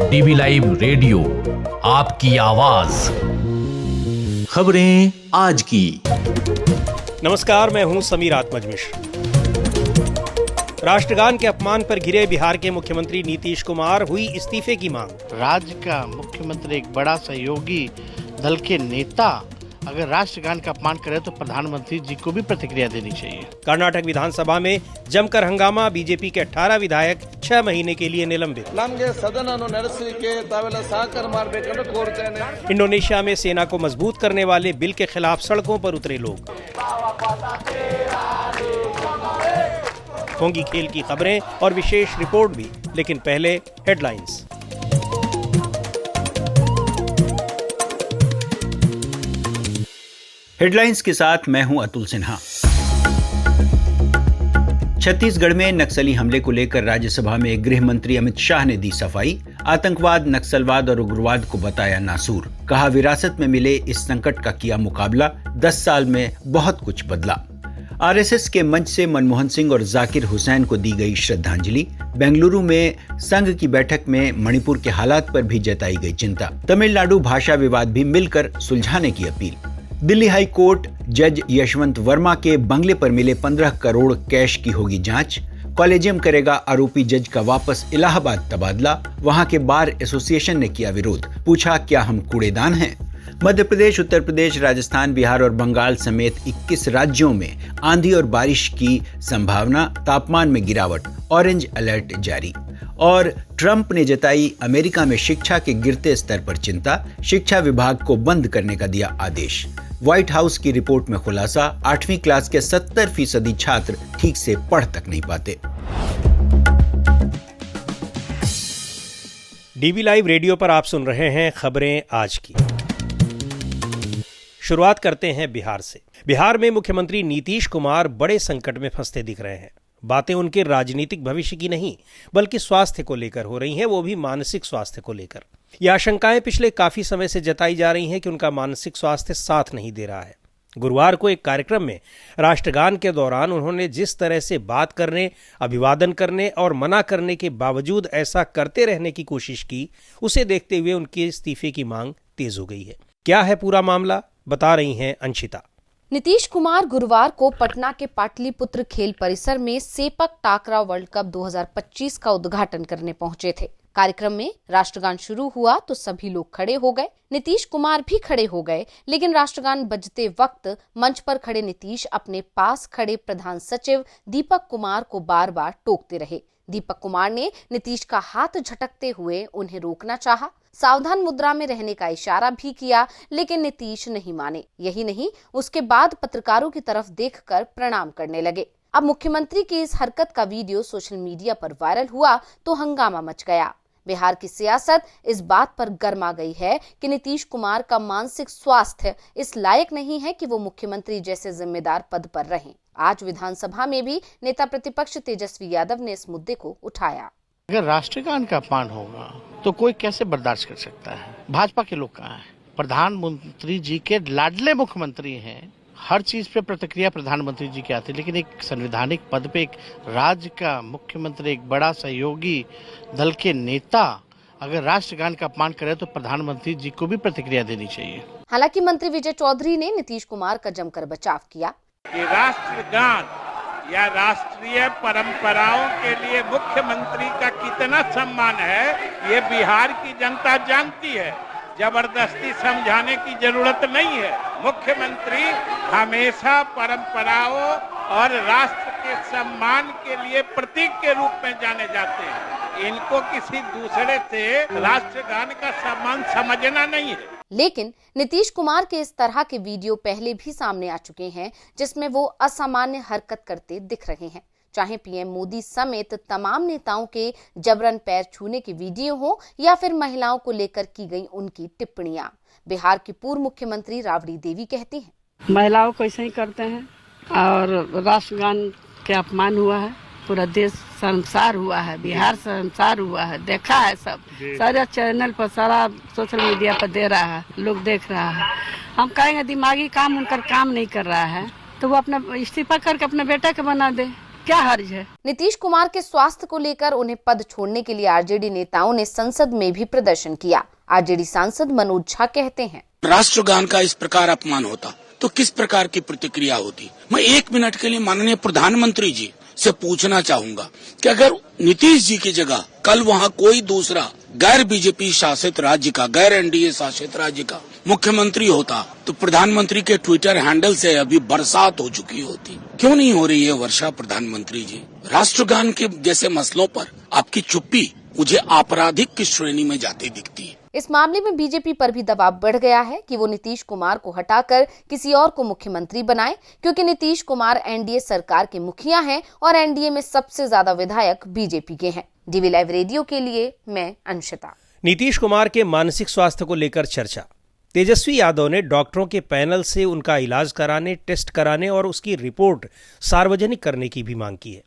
DV live radio, आपकी आवाज। खबरें आज की। नमस्कार, मैं हूं समीर आत्मज मिश्र। राष्ट्रगान के अपमान पर घिरे बिहार के मुख्यमंत्री नीतीश कुमार, हुई इस्तीफे की मांग। राज्य का मुख्यमंत्री एक बड़ा सहयोगी दल के नेता अगर राष्ट्रगान का अपमान करे तो प्रधानमंत्री जी को भी प्रतिक्रिया देनी चाहिए। कर्नाटक विधानसभा में जमकर हंगामा, बीजेपी के 18 विधायक 6 महीने के लिए निलंबित। इंडोनेशिया में सेना को मजबूत करने वाले बिल के खिलाफ सड़कों पर उतरे लोग। होंगी खेल की खबरें और विशेष रिपोर्ट भी, लेकिन पहले हेडलाइंस। हेडलाइंस के साथ मैं हूं अतुल सिन्हा। छत्तीसगढ़ में नक्सली हमले को लेकर राज्यसभा में गृह मंत्री अमित शाह ने दी सफाई। आतंकवाद, नक्सलवाद और उग्रवाद को बताया नासूर। कहा, विरासत में मिले इस संकट का किया मुकाबला, 10 साल में बहुत कुछ बदला। आरएसएस के मंच से मनमोहन सिंह और जाकिर हुसैन को दी गई श्रद्धांजलि। बेंगलुरु में संघ की बैठक में मणिपुर के हालात पर भी जताई गई चिंता। तमिलनाडु भाषा विवाद भी मिलकर सुलझाने की अपील। दिल्ली हाई कोर्ट जज यशवंत वर्मा के बंगले पर मिले 15 करोड़ कैश की होगी जांच। कॉलेजियम करेगा आरोपी जज का वापस इलाहाबाद तबादला। वहां के बार एसोसिएशन ने किया विरोध, पूछा क्या हम कूड़ेदान हैं। मध्य प्रदेश, उत्तर प्रदेश, राजस्थान, बिहार और बंगाल समेत 21 राज्यों में आंधी और बारिश की संभावना। तापमान में गिरावट, ऑरेंज अलर्ट जारी। और ट्रंप ने जताई अमेरिका में शिक्षा के गिरते स्तर पर चिंता। शिक्षा विभाग को बंद करने का दिया आदेश। व्हाइट हाउस की रिपोर्ट में खुलासा, 8वीं क्लास के 70% छात्र ठीक से पढ़ तक नहीं पाते। डीवी लाइव रेडियो पर आप सुन रहे हैं खबरें आज की। शुरुआत करते हैं बिहार से। बिहार में मुख्यमंत्री नीतीश कुमार बड़े संकट में फंसते दिख रहे हैं। बातें उनके राजनीतिक भविष्य की नहीं, बल्कि स्वास्थ्य को लेकर हो रही हैं, वो भी मानसिक स्वास्थ्य को लेकर। ये आशंकाएं पिछले काफी समय से जताई जा रही हैं कि उनका मानसिक स्वास्थ्य साथ नहीं दे रहा है। गुरुवार को एक कार्यक्रम में राष्ट्रगान के दौरान उन्होंने जिस तरह से बात करने, अभिवादन करने और मना करने के बावजूद ऐसा करते रहने की कोशिश की, उसे देखते हुए उनके इस्तीफे की मांग तेज हो गई है। क्या है पूरा मामला, बता रही हैं अंशिता। नीतीश कुमार गुरुवार को पटना के पाटलिपुत्र खेल परिसर में सेपक टाकरा वर्ल्ड कप 2025 का उद्घाटन करने पहुंचे थे। कार्यक्रम में राष्ट्रगान शुरू हुआ तो सभी लोग खड़े हो गए। नीतीश कुमार भी खड़े हो गए, लेकिन राष्ट्रगान बजते वक्त मंच पर खड़े नीतीश अपने पास खड़े प्रधान सचिव दीपक कुमार को बार बार टोकते रहे। दीपक कुमार ने नीतीश का हाथ झटकते हुए उन्हें रोकना चाहा, सावधान मुद्रा में रहने का इशारा भी किया, लेकिन नीतीश नहीं माने। यही नहीं, उसके बाद पत्रकारों की तरफ देखकर प्रणाम करने लगे। अब मुख्यमंत्री की इस हरकत का वीडियो सोशल मीडिया पर वायरल हुआ तो हंगामा मच गया। बिहार की सियासत इस बात पर गर्मा गई है कि नीतीश कुमार का मानसिक स्वास्थ्य इस लायक नहीं है कि वो मुख्यमंत्री जैसे जिम्मेदार पद पर रहें। आज विधानसभा में भी नेता प्रतिपक्ष तेजस्वी यादव ने इस मुद्दे को उठाया। अगर राष्ट्रगान का अपमान होगा तो कोई कैसे बर्दाश्त कर सकता है। भाजपा के लोग कहाँ हैं? प्रधानमंत्री जी के लाडले मुख्यमंत्री हैं। हर चीज पे प्रतिक्रिया प्रधानमंत्री जी की आती है, लेकिन एक संवैधानिक पद पे एक राज्य का मुख्यमंत्री, एक बड़ा सहयोगी दल के नेता अगर राष्ट्रगान का अपमान करे तो प्रधानमंत्री जी को भी प्रतिक्रिया देनी चाहिए। हालांकि मंत्री विजय चौधरी ने नीतीश कुमार का जमकर बचाव किया। कि राष्ट्रगान या राष्ट्रीय परंपराओं के लिए मुख्यमंत्री का कितना सम्मान है, ये बिहार की जनता जानती है। जबरदस्ती समझाने की जरूरत नहीं है। मुख्यमंत्री हमेशा परंपराओं और राष्ट्र के सम्मान के लिए प्रतीक के रूप में जाने जाते हैं। इनको किसी दूसरे से राष्ट्रगान का सम्मान समझना नहीं है। लेकिन नीतीश कुमार के इस तरह के वीडियो पहले भी सामने आ चुके हैं, जिसमें वो असामान्य हरकत करते दिख रहे हैं। चाहे पीएम मोदी समेत तमाम नेताओं के जबरन पैर छूने की वीडियो हो या फिर महिलाओं को लेकर की गई उनकी टिप्पणियां। बिहार की पूर्व मुख्यमंत्री राबड़ी देवी कहती हैं, महिलाओं को ऐसे ही करते हैं और राष्ट्रगान के अपमान हुआ है। पूरा देश शर्मसार हुआ है, बिहार शर्मसार हुआ है। देखा है सब, सारे चैनल पर, सारा सोशल मीडिया पर दे रहा है, लोग देख रहा है। हम कहेंगे दिमागी काम उनका काम नहीं कर रहा है तो वो अपना इस्तीफा करके अपने बेटा के बना दे। क्या हर्ज है। नीतीश कुमार के स्वास्थ्य को लेकर उन्हें पद छोड़ने के लिए आरजेडी नेताओं ने संसद में भी प्रदर्शन किया। आरजेडी सांसद मनोज झा कहते हैं, राष्ट्रगान का इस प्रकार अपमान होता तो किस प्रकार की प्रतिक्रिया होती। मैं 1 मिनट के लिए माननीय प्रधानमंत्री जी से पूछना चाहूंगा कि अगर नीतीश जी की जगह कल वहाँ कोई दूसरा गैर बीजेपी शासित राज्य का, गैर एनडीए शासित राज्य का मुख्यमंत्री होता तो प्रधानमंत्री के ट्विटर हैंडल से अभी बरसात हो चुकी होती। क्यों नहीं हो रही है वर्षा प्रधानमंत्री जी? राष्ट्रगान के जैसे मसलों पर आपकी चुप्पी मुझे आपराधिक की श्रेणी में जाती दिखती है। इस मामले में बीजेपी पर भी दबाव बढ़ गया है कि वो नीतीश कुमार को हटाकर किसी और को मुख्यमंत्री बनाए, क्योंकि नीतीश कुमार एनडीए सरकार के मुखिया हैं और एनडीए में सबसे ज्यादा विधायक बीजेपी के हैं। डीवी लाइव रेडियो के लिए मैं अंशिता। नीतीश कुमार के मानसिक स्वास्थ्य को लेकर चर्चा। तेजस्वी यादव ने डॉक्टरों के पैनल से उनका इलाज कराने, टेस्ट कराने और उसकी रिपोर्ट सार्वजनिक करने की भी मांग की है।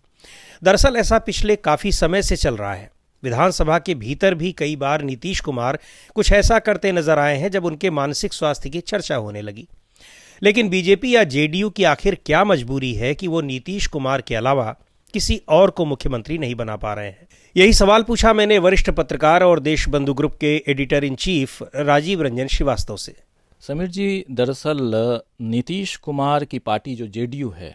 दरअसल ऐसा पिछले काफी समय से चल रहा है। विधानसभा के भीतर भी कई बार नीतीश कुमार कुछ ऐसा करते नजर आए हैं जब उनके मानसिक स्वास्थ्य की चर्चा होने लगी। लेकिन बीजेपी या जेडीयू की आखिर क्या मजबूरी है कि वो नीतीश कुमार के अलावा किसी और को मुख्यमंत्री नहीं बना पा रहे हैं? यही सवाल पूछा मैंने वरिष्ठ पत्रकार और देशबंधु ग्रुप के editor in chief Rajeev Ranjan Srivastava से। समीर जी, दरअसल नीतीश कुमार की पार्टी जो जेडीयू है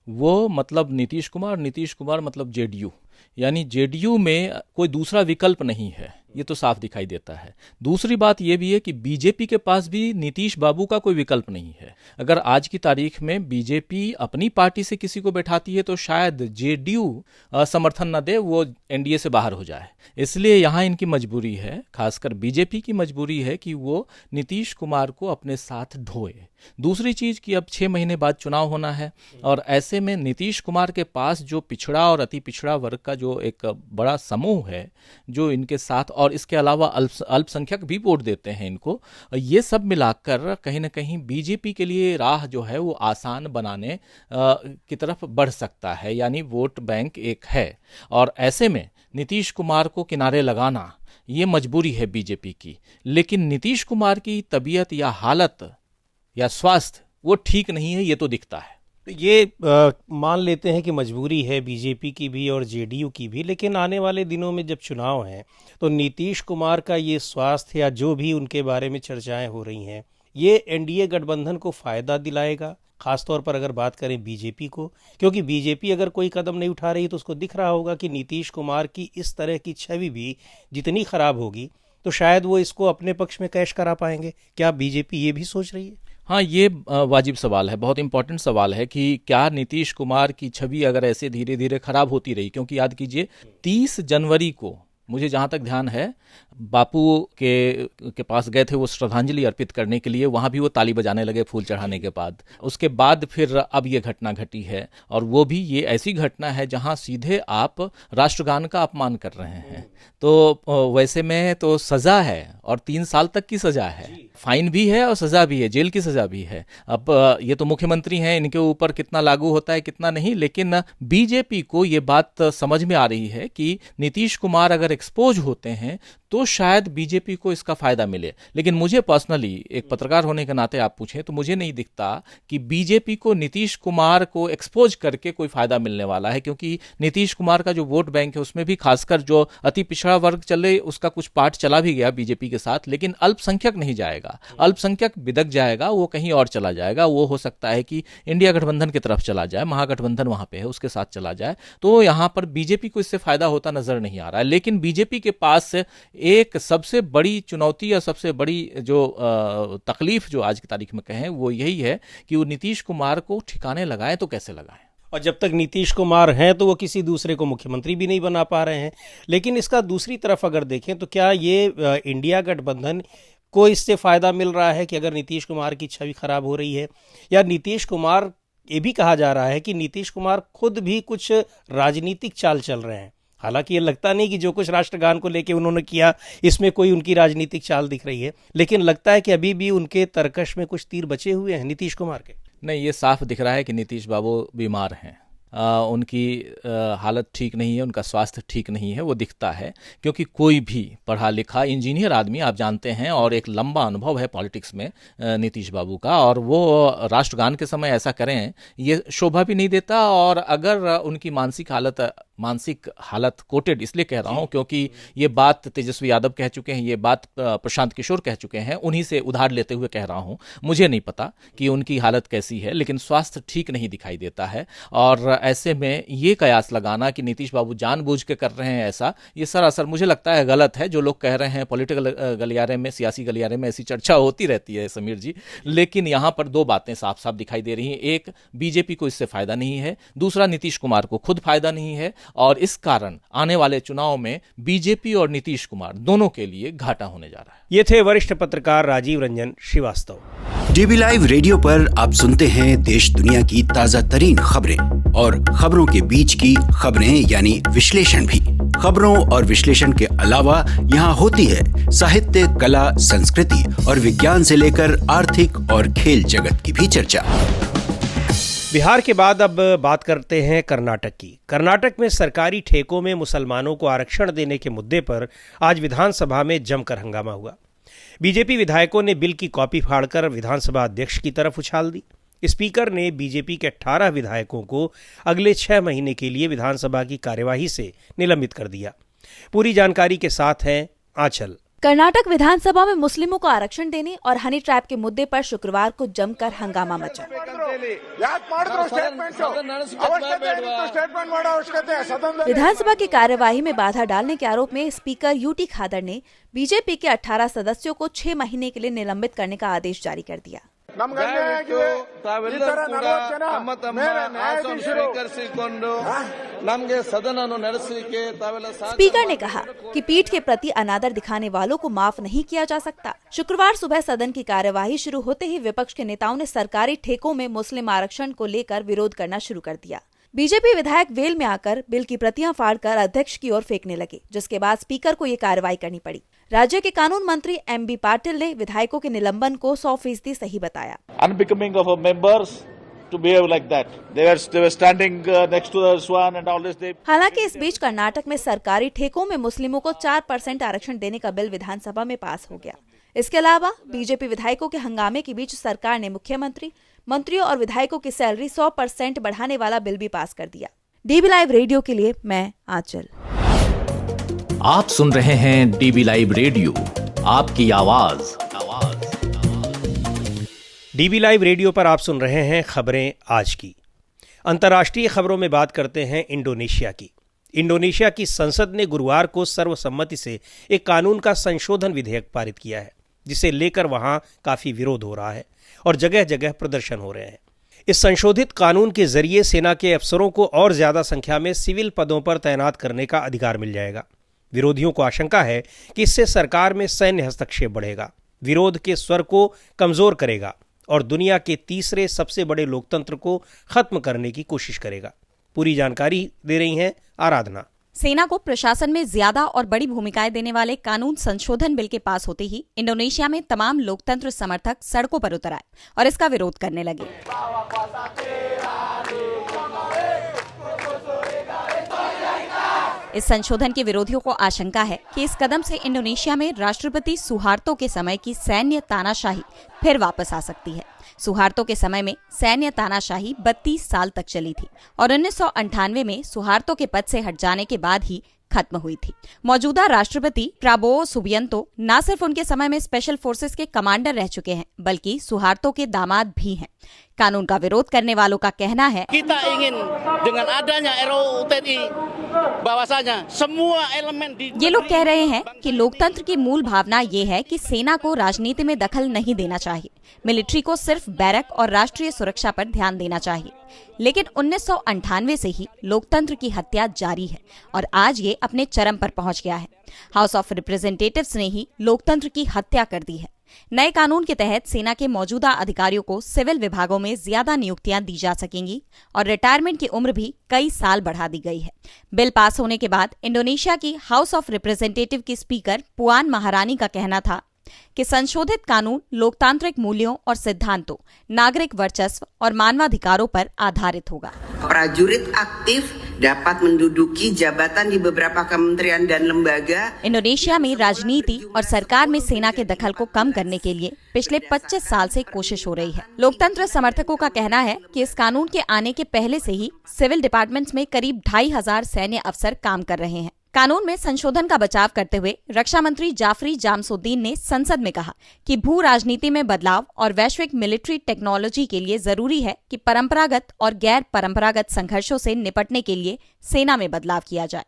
वो मतलब नीतीश कुमार मतलब जेडीयू, यानी जेडीयू में कोई दूसरा विकल्प नहीं है, ये तो साफ दिखाई देता है। दूसरी बात ये भी है कि बीजेपी के पास भी नीतीश बाबू का कोई विकल्प नहीं है। अगर आज की तारीख में बीजेपी अपनी पार्टी से किसी को बैठाती है तो शायद जेडीयू समर्थन न दे, वो एनडीए से बाहर हो जाए। इसलिए यहाँ इनकी मजबूरी है, खासकर बीजेपी की मजबूरी है कि वो नीतीश कुमार को अपने साथ ढोए। दूसरी चीज कि अब 6 महीने बाद चुनाव होना है और ऐसे में नीतीश कुमार के पास जो पिछड़ा और अति पिछड़ा वर्ग का जो एक बड़ा समूह है जो इनके साथ, और इसके अलावा अल्पसंख्यक भी वोट देते हैं इनको, ये सब मिलाकर कहीं ना कहीं बीजेपी के लिए राह जो है वो आसान बनाने की तरफ बढ़ सकता है, यानी वोट बैंक एक है। और ऐसे में नीतीश कुमार को किनारे लगाना ये मजबूरी है बीजेपी की। लेकिन नीतीश कुमार की तबीयत या हालत या स्वास्थ्य वो ठीक नहीं है, ये तो दिखता है। ये मान लेते हैं कि मजबूरी है बीजेपी की भी और जेडीयू की भी, लेकिन आने वाले दिनों में जब चुनाव हैं तो नीतीश कुमार का ये स्वास्थ्य या जो भी उनके बारे में चर्चाएं हो रही हैं ये एनडीए गठबंधन को फायदा दिलाएगा, खासतौर पर अगर बात करें बीजेपी को, क्योंकि बीजेपी अगर कोई कदम नहीं उठा रही तो उसको दिख रहा होगा कि नीतीश कुमार की इस तरह की छवि भी जितनी खराब होगी तो शायद वो इसको अपने पक्ष में कैश करा पाएंगे। क्या बीजेपी ये भी सोच रही है? हाँ, ये वाजिब सवाल है, बहुत इंपॉर्टेंट सवाल है कि क्या नीतीश कुमार की छवि अगर ऐसे धीरे धीरे खराब होती रही, क्योंकि याद कीजिए 30 जनवरी को मुझे जहाँ तक ध्यान है बापू के पास गए थे वो श्रद्धांजलि अर्पित करने के लिए, वहाँ भी वो ताली बजाने लगे फूल चढ़ाने के बाद। उसके बाद फिर अब ये घटना घटी है और वो भी ये ऐसी घटना है जहाँ सीधे आप राष्ट्रगान का अपमान कर रहे हैं। तो वैसे में तो सज़ा है और 3 साल तक की सज़ा है, फाइन भी है और सज़ा भी है, जेल की सज़ा भी है। अब ये तो मुख्यमंत्री हैं, इनके ऊपर कितना लागू होता है कितना नहीं, लेकिन बीजेपी को ये बात समझ में आ रही है कि नीतीश कुमार अगर एक्सपोज होते हैं तो शायद बीजेपी को इसका फायदा मिले। लेकिन मुझे पर्सनली एक पत्रकार होने के नाते आप पूछें तो मुझे नहीं दिखता कि बीजेपी को नीतीश कुमार को एक्सपोज करके कोई फायदा मिलने वाला है, क्योंकि नीतीश कुमार का जो वोट बैंक है उसमें भी खासकर जो अति पिछड़ा वर्ग चले उसका कुछ पार्ट चला भी गया बीजेपी के साथ, लेकिन अल्पसंख्यक नहीं जाएगा, अल्पसंख्यक बिदक जाएगा, वो कहीं और चला जाएगा। वो हो सकता है कि इंडिया गठबंधन की तरफ चला जाए, महागठबंधन वहां पे है उसके साथ चला जाए, तो यहां पर बीजेपी को इससे फायदा होता नजर नहीं आ रहा है। लेकिन बीजेपी के पास एक सबसे बड़ी चुनौती या सबसे बड़ी जो तकलीफ जो आज की तारीख में कहें वो यही है कि वो नीतीश कुमार को ठिकाने लगाएं तो कैसे लगाएं। और जब तक नीतीश कुमार हैं तो वो किसी दूसरे को मुख्यमंत्री भी नहीं बना पा रहे हैं। लेकिन इसका दूसरी तरफ अगर देखें तो क्या ये इंडिया गठबंधन को इससे फ़ायदा मिल रहा है कि अगर नीतीश कुमार की छवि खराब हो रही है, या नीतीश कुमार, ये भी कहा जा रहा है कि नीतीश कुमार खुद भी कुछ राजनीतिक चाल चल रहे हैं। हालांकि ये लगता नहीं कि जो कुछ राष्ट्रगान को लेके उन्होंने किया इसमें कोई उनकी राजनीतिक चाल दिख रही है, लेकिन लगता है कि अभी भी उनके तरकश में कुछ तीर बचे हुए हैं नीतीश कुमार के। नहीं, ये साफ दिख रहा है कि नीतीश बाबू बीमार हैं। उनकी हालत ठीक नहीं है, उनका स्वास्थ्य ठीक नहीं है, वो दिखता है। क्योंकि कोई भी पढ़ा लिखा इंजीनियर आदमी आप जानते हैं और एक लंबा अनुभव है पॉलिटिक्स में नीतीश बाबू का, और वो राष्ट्रगान के समय ऐसा करें ये शोभा भी नहीं देता। और अगर उनकी मानसिक हालत कोटेड इसलिए कह रहा हूं क्योंकि ये बात तेजस्वी यादव कह चुके हैं, ये बात प्रशांत किशोर कह चुके हैं, उन्हीं से उधार लेते हुए कह रहा हूं। मुझे नहीं पता कि उनकी हालत कैसी है, लेकिन स्वास्थ्य ठीक नहीं दिखाई देता है। और ऐसे में ये कयास लगाना कि नीतीश बाबू जानबूझ के कर रहे हैं ऐसा, ये सरासर मुझे लगता है गलत है। जो लोग कह रहे हैं पॉलिटिकल गलियारे में, सियासी गलियारे में ऐसी चर्चा होती रहती है समीर जी, लेकिन यहाँ पर दो बातें साफ साफ दिखाई दे रही हैं। एक, बीजेपी को इससे फायदा नहीं है, दूसरा नीतीश कुमार को खुद फायदा नहीं है, और इस कारण आने वाले चुनाव में बीजेपी और नीतीश कुमार दोनों के लिए घाटा होने जा रहा है। ये थे वरिष्ठ पत्रकार Rajeev Ranjan Srivastava. DB live radio पर आप सुनते हैं देश दुनिया की ताजा तरीन खबरें और खबरों के बीच की खबरें यानी विश्लेषण भी। खबरों और विश्लेषण के अलावा यहाँ होती है साहित्य, कला, संस्कृति और विज्ञान से लेकर आर्थिक और खेल जगत की भी चर्चा। बिहार के बाद अब बात करते हैं कर्नाटक की। कर्नाटक में सरकारी ठेकों में मुसलमानों को आरक्षण देने के मुद्दे पर आज विधानसभा में जमकर हंगामा हुआ। बीजेपी विधायकों ने बिल की कॉपी फाड़कर विधानसभा अध्यक्ष की तरफ उछाल दी। स्पीकर ने बीजेपी के 18 विधायकों को अगले 6 महीने के लिए विधानसभा की कार्यवाही से निलंबित कर दिया। पूरी जानकारी के साथ है आंचल। कर्नाटक विधानसभा में मुस्लिमों को आरक्षण देने और हनी ट्रैप के मुद्दे पर शुक्रवार को जमकर हंगामा मचा। विधानसभा की कार्यवाही में बाधा डालने के आरोप में स्पीकर यूटी खादर ने बीजेपी के 18 सदस्यों को 6 महीने के लिए निलंबित करने का आदेश जारी कर दिया। स्पीकर ने कहा कि पीठ के प्रति अनादर दिखाने वालों को माफ नहीं किया जा सकता। शुक्रवार सुबह सदन की कार्यवाही शुरू होते ही विपक्ष के नेताओं ने सरकारी ठेकों में मुस्लिम आरक्षण को लेकर विरोध करना शुरू कर दिया। बीजेपी विधायक वेल में आकर बिल की प्रतियां फाड़कर अध्यक्ष की ओर फेंकने लगे, जिसके बाद स्पीकर को ये कार्रवाई करनी पड़ी। राज्य के कानून मंत्री एमबी पाटिल ने विधायकों के निलंबन को 100% सही बताया। Unbecoming of members to behave like that. They were standing next to the swan and all this. हालांकि इस बीच कर्नाटक में सरकारी ठेकों में मुस्लिमों को 4% आरक्षण देने का बिल विधानसभा में पास हो गया। इसके अलावा बीजेपी विधायकों के हंगामे के बीच सरकार ने मुख्यमंत्री, मंत्रियों और विधायकों की सैलरी 100% बढ़ाने वाला बिल भी पास कर दिया। डीबी लाइव रेडियो के लिए मैं आंचल। आप सुन रहे हैं डीबी लाइव रेडियो, आपकी आवाज। डीबी लाइव रेडियो पर आप सुन रहे हैं खबरें आज की। अंतर्राष्ट्रीय खबरों में बात करते हैं इंडोनेशिया की। इंडोनेशिया की संसद ने गुरुवार को सर्वसम्मति से एक कानून का संशोधन विधेयक पारित किया है, जिसे लेकर वहां काफी विरोध हो रहा है और जगह जगह प्रदर्शन हो रहे हैं। इस संशोधित कानून के जरिए सेना के अफसरों को और ज्यादा संख्या में सिविल पदों पर तैनात करने का अधिकार मिल जाएगा। विरोधियों को आशंका है कि इससे सरकार में सैन्य हस्तक्षेप बढ़ेगा, विरोध के स्वर को कमजोर करेगा और दुनिया के तीसरे सबसे बड़े लोकतंत्र को खत्म करने की कोशिश करेगा। पूरी जानकारी दे रही हैं आराधना। सेना को प्रशासन में ज्यादा और बड़ी भूमिकाएं देने वाले कानून संशोधन बिल के पास होते ही इंडोनेशिया में तमाम लोकतंत्र समर्थक सड़कों पर उतर आए और इसका विरोध करने लगे। इस संशोधन के विरोधियों को आशंका है कि इस कदम से इंडोनेशिया में राष्ट्रपति सुहार्तो के समय की सैन्य तानाशाही फिर वापस आ सकती है। सुहार्तो के समय में सैन्य तानाशाही 32 साल तक चली थी और 1998 में सुहार्तो के पद से हट जाने के बाद ही खत्म हुई थी। मौजूदा राष्ट्रपति प्राबोवो सुबियांतो न सिर्फ उनके समय में स्पेशल फोर्सेस के कमांडर रह चुके हैं, बल्कि सुहार्तो के दामाद भी हैं। कानून का विरोध करने वालों का कहना है ये लोग कह रहे हैं कि लोकतंत्र की मूल भावना ये है कि सेना को राजनीति में दखल नहीं देना चाहिए, मिलिट्री को सिर्फ बैरक और राष्ट्रीय सुरक्षा पर ध्यान देना चाहिए। लेकिन 1998 से ही लोकतंत्र की हत्या जारी है और आज ये अपने चरम पर पहुंच गया है। हाउस ऑफ रिप्रेजेंटेटिव्स ने ही लोकतंत्र की हत्या कर दी है। नए कानून के तहत सेना के मौजूदा अधिकारियों को सिविल विभागों में ज्यादा नियुक्तियां दी जा सकेंगी और रिटायरमेंट की उम्र भी कई साल बढ़ा दी गई है। बिल पास होने के बाद इंडोनेशिया की हाउस ऑफ रिप्रेजेंटेटिव की स्पीकर पुआन महारानी का कहना था कि संशोधित कानून लोकतांत्रिक मूल्यों और सिद्धांतों, नागरिक वर्चस्व और मानवाधिकारों पर आधारित होगा। Prajurit aktif dapat menduduki jabatan di beberapa kementerian dan lembaga। Indonesia में राजनीति और सरकार में सेना के दखल को कम करने के लिए पिछले 25 साल से कोशिश हो रही है। लोकतंत्र समर्थकों का कहना है कि इस कानून के आने के पहले से ही सिविल डिपार्टमेंट्स में करीब 2500 सैन्य अफसर काम कर रहे हैं। कानून में संशोधन का बचाव करते हुए रक्षा मंत्री जाफरी जामसुद्दीन ने संसद में कहा कि भू राजनीति में बदलाव और वैश्विक मिलिट्री टेक्नोलॉजी के लिए जरूरी है कि परंपरागत और गैर परंपरागत संघर्षों से निपटने के लिए सेना में बदलाव किया जाए।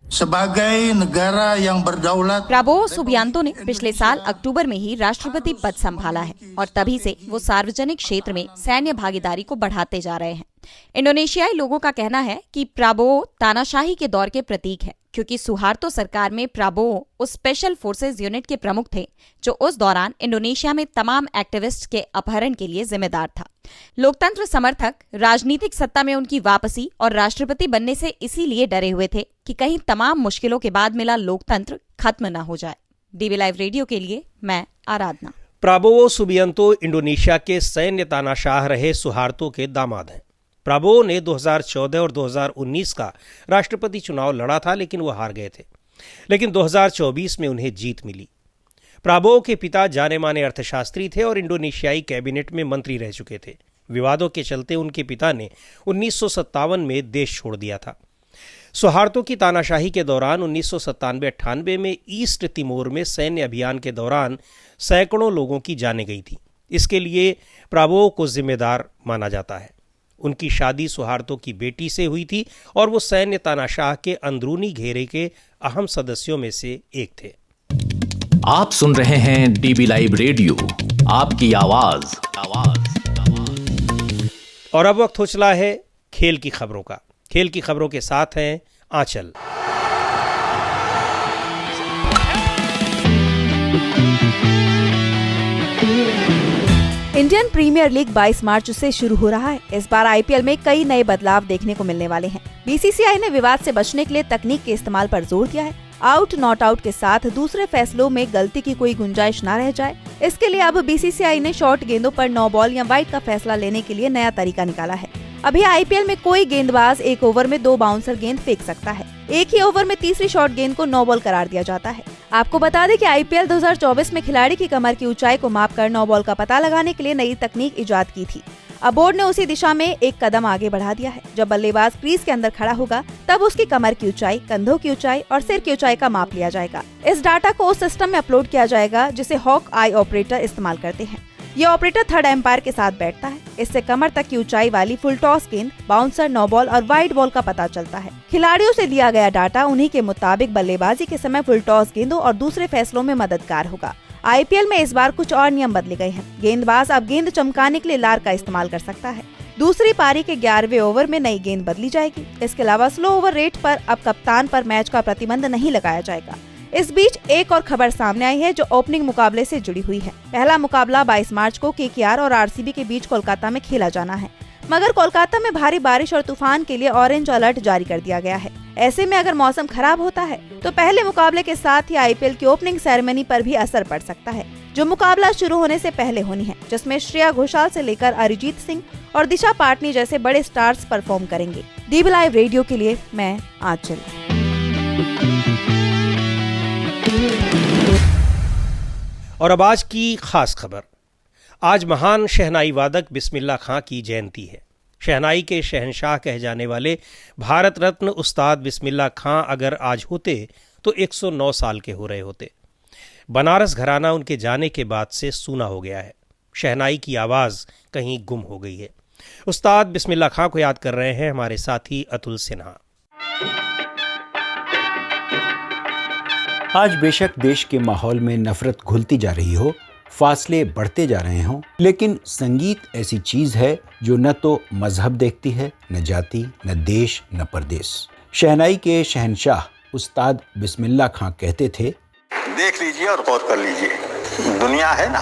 प्राबोवो सुबियांतो ने पिछले साल अक्टूबर में ही राष्ट्रपति पद संभाला है और तभी से वो सार्वजनिक क्षेत्र में सैन्य भागीदारी को बढ़ाते जा रहे हैं। इंडोनेशियाई लोगों का कहना है कि प्राबोवो तानाशाही के दौर के प्रतीक है, क्योंकि सुहार्तो सरकार में प्राबोवो उस स्पेशल फोर्सेज यूनिट के प्रमुख थे जो उस दौरान इंडोनेशिया में तमाम एक्टिविस्ट के अपहरण के लिए जिम्मेदार था। लोकतंत्र समर्थक राजनीतिक सत्ता में उनकी वापसी और राष्ट्रपति बनने से इसीलिए डरे हुए थे कि कहीं तमाम मुश्किलों के बाद मिला लोकतंत्र खत्म न हो जाए। डीबी लाइव रेडियो के लिए मैं आराधना। प्राबोवो सुबियांतो इंडोनेशिया के सैन्य तानाशाह रहे सुहार्तो के दामाद हैं। प्राबोवो ने 2014 और 2019 का राष्ट्रपति चुनाव लड़ा था, लेकिन वो हार गए थे। लेकिन 2024 में उन्हें जीत मिली। प्राबोवो के पिता जाने माने अर्थशास्त्री थे और इंडोनेशियाई कैबिनेट में मंत्री रह चुके थे। विवादों के चलते उनके पिता ने 1957 में देश छोड़ दिया था। सुहार्तो की तानाशाही के दौरान 1997-98 में ईस्ट तिमोर में सैन्य अभियान के दौरान सैकड़ों लोगों की जानें गई थी। इसके लिए प्राबोवो को जिम्मेदार माना जाता है। उनकी शादी सुहार्तो की बेटी से हुई थी और वो सैन्य तानाशाह के अंदरूनी घेरे के अहम सदस्यों में से एक थे। आप सुन रहे हैं डीबी लाइव रेडियो, आपकी आवाज। और अब वक्त हो चला है खेल की खबरों का। खेल की खबरों के साथ हैं आंचल। इंडियन प्रीमियर लीग 22 मार्च से शुरू हो रहा है। इस बार आईपीएल में कई नए बदलाव देखने को मिलने वाले हैं। बीसीसीआई ने विवाद से बचने के लिए तकनीक के इस्तेमाल पर जोर दिया है। आउट नॉट आउट के साथ दूसरे फैसलों में गलती की कोई गुंजाइश न रह जाए, इसके लिए अब बीसीसीआई ने शॉर्ट गेंदों पर 9 बॉल या वाइड का फैसला लेने के लिए नया तरीका निकाला है। अभी आईपीएल में कोई गेंदबाज एक ओवर में 2 बाउंसर गेंद फेंक सकता है। एक ही ओवर में तीसरी शॉर्ट गेंद को 9 बॉल करार दिया जाता है। आपको बता दें कि आईपीएल 2024 में खिलाड़ी की कमर की ऊंचाई को मापकर 9 बॉल का पता लगाने के लिए नई तकनीक इजाद की थी। अब बोर्ड ने उसी दिशा में एक कदम आगे बढ़ा दिया है। जब बल्लेबाज क्रीज के अंदर खड़ा होगा तब उसकी कमर की ऊंचाई, कंधों की ऊंचाई और सिर की ऊंचाई का माप लिया जाएगा। इस डाटा को उस सिस्टम में अपलोड किया जाएगा जिसे हॉक आई ऑपरेटर इस्तेमाल करते हैं। ये ऑपरेटर थर्ड एम्पायर के साथ बैठता है। इससे कमर तक की ऊंचाई वाली फुल टॉस गेंद, बाउंसर, 9 बॉल और वाइड बॉल का पता चलता है। खिलाड़ियों से दिया गया डाटा उन्हीं के मुताबिक बल्लेबाजी के समय फुल टॉस गेंदों और दूसरे फैसलों में मददगार होगा। आईपीएल में इस बार कुछ और नियम बदले गए हैं। गेंदबाज अब गेंद चमकाने के लिए लार का इस्तेमाल कर सकता है। दूसरी पारी के 11वें ओवर में नई गेंद बदली जाएगी। इसके अलावा स्लो ओवर रेट पर अब कप्तान पर मैच का प्रतिबंध नहीं लगाया जाएगा। इस बीच एक और खबर सामने आई है जो ओपनिंग मुकाबले से जुड़ी हुई है। पहला मुकाबला 22 मार्च को केकेआर और आरसीबी के बीच कोलकाता में खेला जाना है, मगर कोलकाता में भारी बारिश और तूफान के लिए ऑरेंज अलर्ट जारी कर दिया गया है। ऐसे में अगर मौसम खराब होता है तो पहले मुकाबले के साथ ही आईपीएल की ओपनिंग सेरेमनी पर भी असर पड़ सकता है, जो मुकाबला शुरू होने से पहले होनी है, जिसमें श्रेया घोषाल से लेकर अरिजीत सिंह और दिशा पाटनी जैसे बड़े स्टार्स परफॉर्म करेंगे। डीबी लाइव रेडियो के लिए मैं आंचल। और अब आज की खास खबर। आज महान शहनाई वादक बिस्मिल्लाह खां की जयंती है। शहनाई के शहनशाह कहे जाने वाले भारत रत्न उस्ताद बिस्मिल्लाह खां अगर आज होते तो 109 साल के हो रहे होते। बनारस घराना उनके जाने के बाद से सूना हो गया है। शहनाई की आवाज़ कहीं गुम हो गई है। उस्ताद बिस्मिल्लाह खां को याद कर रहे हैं हमारे साथी अतुल सिन्हा। आज बेशक देश के माहौल में नफरत घुलती जा रही हो, फासले बढ़ते जा रहे हों, लेकिन संगीत ऐसी चीज है जो न तो मजहब देखती है, न जाति, न देश, न परदेश। शहनाई के शहनशाह उस्ताद बिस्मिल्लाह खां कहते थे, देख लीजिए और गौर कर लीजिए, दुनिया है ना,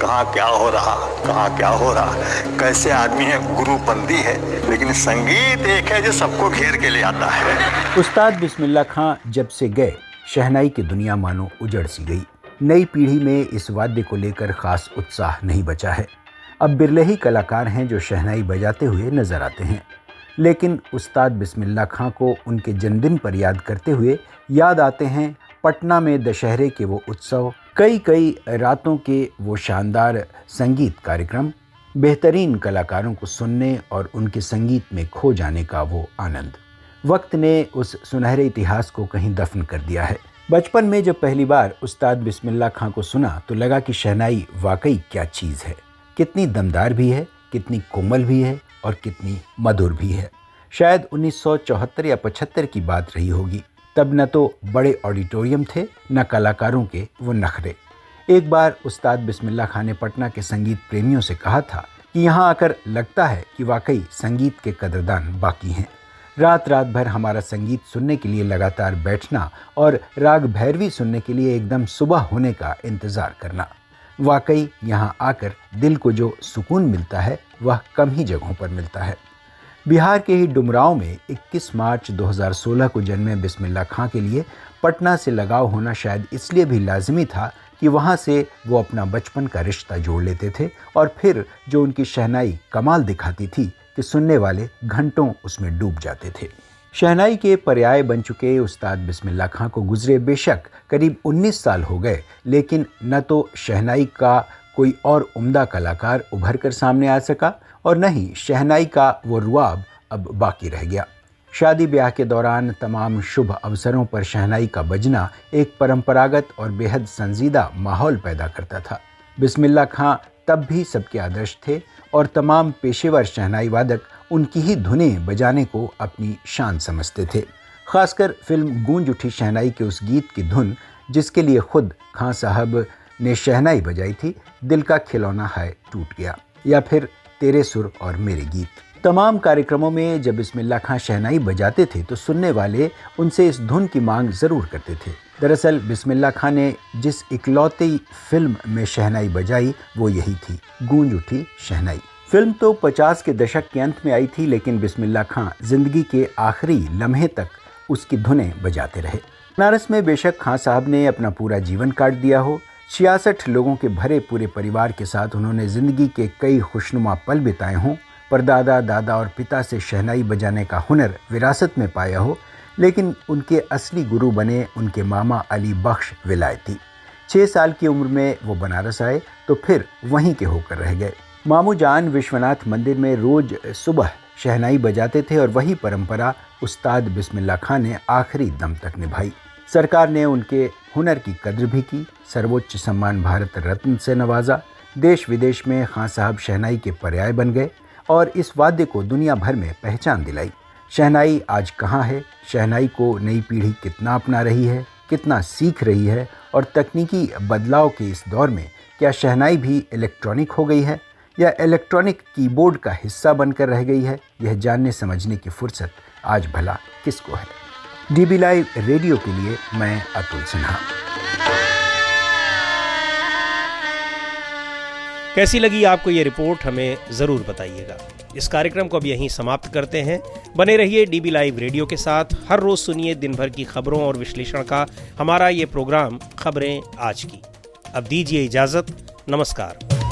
कहाँ क्या हो रहा, कैसे आदमी है, गुरुबंदी है, लेकिन संगीत एक है जो सबको घेर के ले आता है। उस्ताद बिस्मिल्लाह खां जब से गए शहनाई की दुनिया मानो उजड़ सी गई। नई पीढ़ी में इस वाद्य को लेकर खास उत्साह नहीं बचा है। अब बिरले ही कलाकार हैं जो शहनाई बजाते हुए नजर आते हैं। लेकिन उस्ताद बिस्मिल्लाह खां को उनके जन्मदिन पर याद करते हुए याद आते हैं पटना में दशहरे के वो उत्सव, कई रातों के वो शानदार संगीत कार्यक्रम, बेहतरीन कलाकारों को सुनने और उनके संगीत में खो जाने का वो आनंद। वक्त ने उस सुनहरे इतिहास को कहीं दफन कर दिया है। बचपन में जब पहली बार उस्ताद बिस्मिल्लाह खां को सुना तो लगा कि शहनाई वाकई क्या चीज़ है, कितनी दमदार भी है, कितनी कोमल भी है और कितनी मधुर भी है। शायद 1974 या 75 की बात रही होगी। तब न तो बड़े ऑडिटोरियम थे, न कलाकारों के वो नखरे। एक बार उस्ताद बिस्मिल्लाह खां ने पटना के संगीत प्रेमियों से कहा था कि यहाँ आकर लगता है कि वाकई संगीत के कदरदान बाकी हैं। रात भर हमारा संगीत सुनने के लिए लगातार बैठना और राग भैरवी सुनने के लिए एकदम सुबह होने का इंतज़ार करना। वाकई यहाँ आकर दिल को जो सुकून मिलता है वह कम ही जगहों पर मिलता है। बिहार के ही डुमरांव में 21 मार्च 2016 को जन्मे बिस्मिल्लाह खां के लिए पटना से लगाव होना शायद इसलिए भी लाजिमी था कि वहाँ से वो अपना बचपन का रिश्ता जोड़ लेते थे और फिर जो उनकी शहनाई कमाल दिखाती थी कि सुनने वाले घंटों उसमें डूब जाते थे। शहनाई के पर्याय बन चुके उस्ताद बिस्मिल्लाह खां को गुजरे बेशक करीब 19 साल हो गए, लेकिन न तो शहनाई का कोई और उम्दा कलाकार उभर कर सामने आ सका और न ही शहनाई का वो रुआब अब बाकी रह गया। शादी ब्याह के दौरान तमाम शुभ अवसरों पर शहनाई का बजना एक परंपरागत और बेहद संजीदा माहौल पैदा करता था। बिस्मिल्लाह खां तब भी सबके आदर्श थे और तमाम पेशेवर शहनाई वादक उनकी ही धुनें बजाने को अपनी शान समझते थे। खासकर फिल्म गूंज उठी शहनाई के उस गीत की धुन जिसके लिए खुद खां साहब ने शहनाई बजाई थी, दिल का खिलौना है टूट गया, या फिर तेरे सुर और मेरे गीत। तमाम कार्यक्रमों में जब बिस्मिल्लाह खां शहनाई बजाते थे तो सुनने वाले उनसे इस धुन की मांग ज़रूर करते थे। दरअसल बिस्मिल्लाह खां ने जिस इकलौती फिल्म में शहनाई बजाई वो यही थी, गूंज उठी शहनाई। फिल्म तो 50 के दशक के अंत में आई थी, लेकिन बिस्मिल्लाह खां जिंदगी के आखिरी लम्हे तक उसकी धुनें बजाते रहे। बनारस में बेशक खां साहब ने अपना पूरा जीवन काट दिया हो, 66 लोगों के भरे पूरे परिवार के साथ उन्होंने ज़िंदगी के कई खुशनुमा पल बिताए हों, परदादा दादा और पिता से शहनाई बजाने का हुनर विरासत में पाया हो, लेकिन उनके असली गुरु बने उनके मामा अली बख्श विलायती। 6 साल की उम्र में वो बनारस आए तो फिर वहीं के होकर रह गए। मामू जान विश्वनाथ मंदिर में रोज सुबह शहनाई बजाते थे और वही परंपरा उस्ताद बिस्मिल्लाह खां ने आखिरी दम तक निभाई। सरकार ने उनके हुनर की कद्र भी की, सर्वोच्च सम्मान भारत रत्न से नवाजा। देश विदेश में खां साहब शहनाई के पर्याय बन गए और इस वाद्य को दुनिया भर में पहचान दिलाई। शहनाई आज कहाँ है, शहनाई को नई पीढ़ी कितना अपना रही है, कितना सीख रही है, और तकनीकी बदलाव के इस दौर में क्या शहनाई भी इलेक्ट्रॉनिक हो गई है या इलेक्ट्रॉनिक कीबोर्ड का हिस्सा बनकर रह गई है, यह जानने समझने की फुर्सत आज भला किसको है। डीबी लाइव रेडियो के लिए मैं अतुल सिन्हा। कैसी लगी आपको ये रिपोर्ट, हमें ज़रूर बताइएगा। इस कार्यक्रम को अब यहीं समाप्त करते हैं। बने रहिए डीबी लाइव रेडियो के साथ। हर रोज सुनिए दिन भर की खबरों और विश्लेषण का हमारा ये प्रोग्राम खबरें आज की। अब दीजिए इजाज़त, नमस्कार।